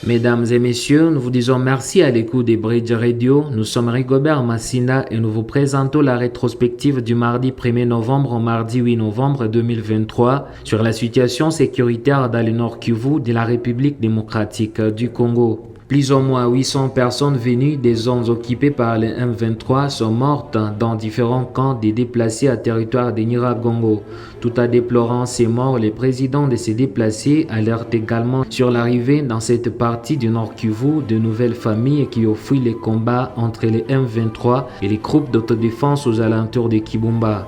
Mesdames et messieurs, nous vous disons merci à l'écoute des Bridge Radio. Nous sommes Rigobert Massina et nous vous présentons la rétrospective du mardi 1er novembre au mardi 8 novembre 2023 sur la situation sécuritaire dans le Nord Kivu de la République démocratique du Congo. Plus ou moins 800 personnes venues des zones occupées par les M23 sont mortes dans différents camps des déplacés à territoire de Nyiragongo. Tout en déplorant ces morts, le président de ces déplacés alerte également sur l'arrivée dans cette partie du Nord Kivu de nouvelles familles qui ont fui les combats entre les M23 et les groupes d'autodéfense aux alentours de Kibumba.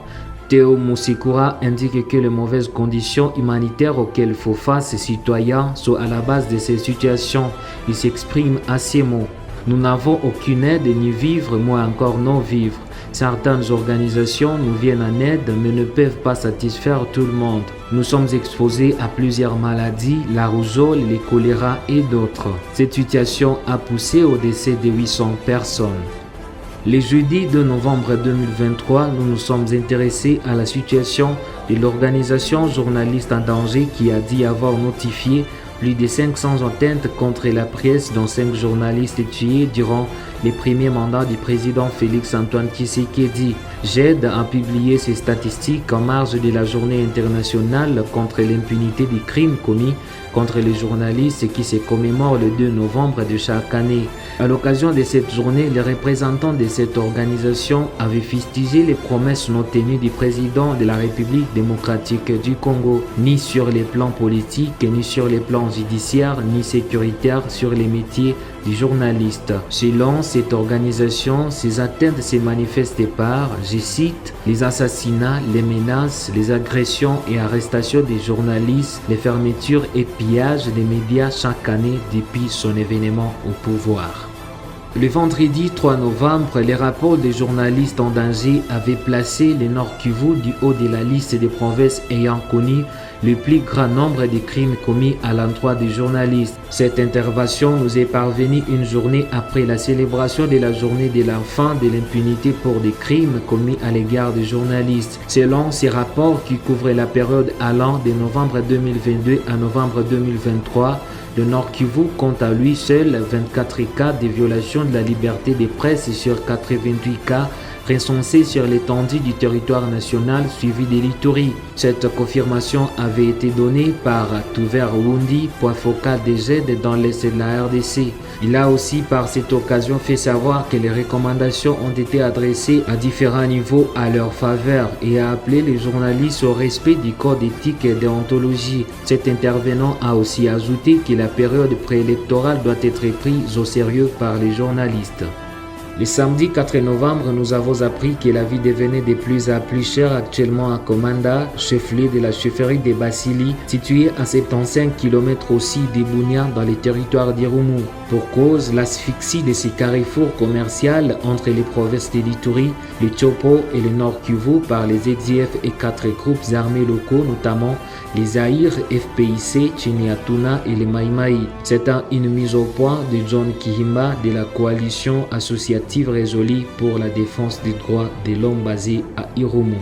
Théo Moussikura indique que les mauvaises conditions humanitaires auxquelles font face ces citoyens sont à la base de ces situations. Il s'exprime à ces mots. Nous n'avons aucune aide ni vivre, moins encore non vivre. Certaines organisations nous viennent en aide mais ne peuvent pas satisfaire tout le monde. Nous sommes exposés à plusieurs maladies, la rougeole, le choléra et d'autres. Cette situation a poussé au décès de 800 personnes. Le jeudi 2 novembre 2023, nous nous sommes intéressés à la situation de l'organisation Journalistes en danger qui a dit avoir notifié plus de 500 atteintes contre la presse dont 5 journalistes tués durant les premiers mandats du président Félix-Antoine Tshisekedi. J'aide à publier ces statistiques en marge de la journée internationale contre l'impunité des crimes commis contre les journalistes qui se commémore le 2 novembre de chaque année. À l'occasion de cette journée, les représentants de cette organisation avaient fustigé les promesses non tenues du président de la République démocratique du Congo, ni sur les plans politiques, ni sur les plans judiciaires, ni sécuritaires sur les métiers du journaliste. Selon cette organisation, ces atteintes se manifestent par, je cite, les assassinats, les menaces, les agressions et arrestations des journalistes, les fermetures et pillages des médias chaque année depuis son événement au pouvoir. Le vendredi 3 novembre, les rapports des journalistes en danger avaient placé le Nord Kivu du haut de la liste des provinces ayant connu le plus grand nombre de crimes commis à l'endroit des journalistes. Cette intervention nous est parvenue une journée après la célébration de la journée de l'enfant de l'impunité pour des crimes commis à l'égard des journalistes. Selon ces rapports qui couvrent la période allant de novembre 2022 à novembre 2023, le Nord Kivu compte à lui seul 24 cas de violation de la liberté de presse sur 88 cas recensés sur l'étendue du territoire national suivi de l'Ituri. Cette confirmation avait été donnée par Touver Wundi, point focal des aides dans l'est de la RDC. Il a aussi par cette occasion fait savoir que les recommandations ont été adressées à différents niveaux à leur faveur et a appelé les journalistes au respect du code éthique et déontologie. Cet intervenant a aussi ajouté que la période préélectorale doit être prise au sérieux par les journalistes. Le samedi 4 novembre, nous avons appris que la vie devenait de plus en plus chère actuellement à Komanda, chef-lieu de la chefferie de Basili, située à 75 km aussi de Bunia dans les territoires d'Irumu. Pour cause, l'asphyxie de ces carrefours commerciaux entre les provinces de l'Ituri, le Chopo et le Nord Kivu par les EDF et 4 groupes armés locaux, notamment les Aïr, FPIC, Chiniatuna et les Maïmaï. C'est une mise au point de John Kihimba de la coalition associative résolue pour la défense des droits de l'homme basée à Irumu.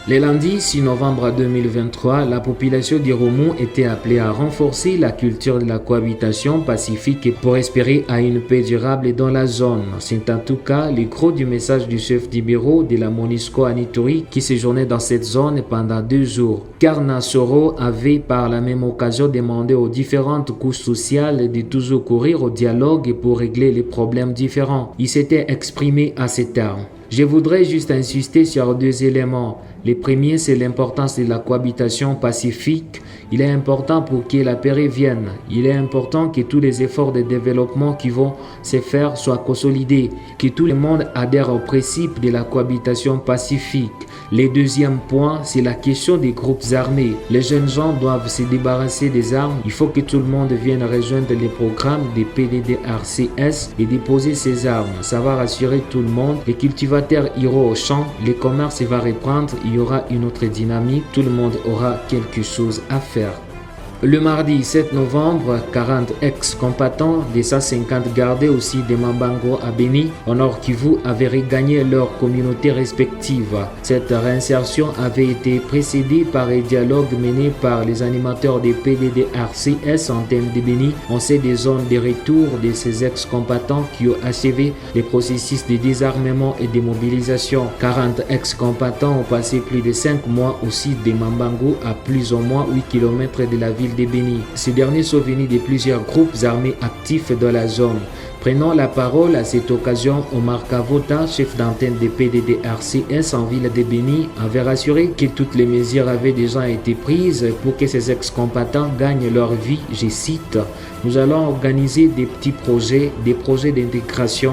Le lundi 6 novembre 2023, la population d'Irumu était appelée à renforcer la culture de la cohabitation pacifique pour espérer à une paix durable dans la zone. C'est en tout cas le gros du message du chef du bureau de la MONUSCO à Ituri qui séjournait dans cette zone pendant 2 jours. Karna Soro avait par la même occasion demandé aux différentes couches sociales de toujours courir au dialogue pour régler les problèmes différents. Il s'était exprimé à ces termes. Je voudrais juste insister sur 2 éléments. Le premier, c'est l'importance de la cohabitation pacifique. Il est important pour que la paix revienne. Il est important que tous les efforts de développement qui vont se faire soient consolidés, que tout le monde adhère au principe de la cohabitation pacifique. Le deuxième point, c'est la question des groupes armés. Les jeunes gens doivent se débarrasser des armes. Il faut que tout le monde vienne rejoindre les programmes des PDDRCS et déposer ses armes. Ça va rassurer tout le monde. Les cultivateurs iront au champ, le commerce va reprendre, il y aura une autre dynamique, tout le monde aura quelque chose à faire. Le mardi 7 novembre, 40 ex-combattants des 150 gardés aussi de Mambango à Beni, au Nord Kivu, avaient regagné leurs communautés respectives. Cette réinsertion avait été précédée par un dialogue mené par les animateurs des PDDRCS en thème de Beni. On sait des zones de retour de ces ex-combattants qui ont achevé les processus de désarmement et de mobilisation. 40 ex-combattants ont passé plus de 5 mois au site de Mambango, à plus ou moins 8 km de la ville de Beni. Ces derniers sont venus de plusieurs groupes armés actifs dans la zone. Prenant la parole à cette occasion, Omar Kavota, chef d'antenne de PDDRCS en ville de Beni, avait rassuré que toutes les mesures avaient déjà été prises pour que ces ex-combattants gagnent leur vie. Je cite: « Nous allons organiser des petits projets, des projets d'intégration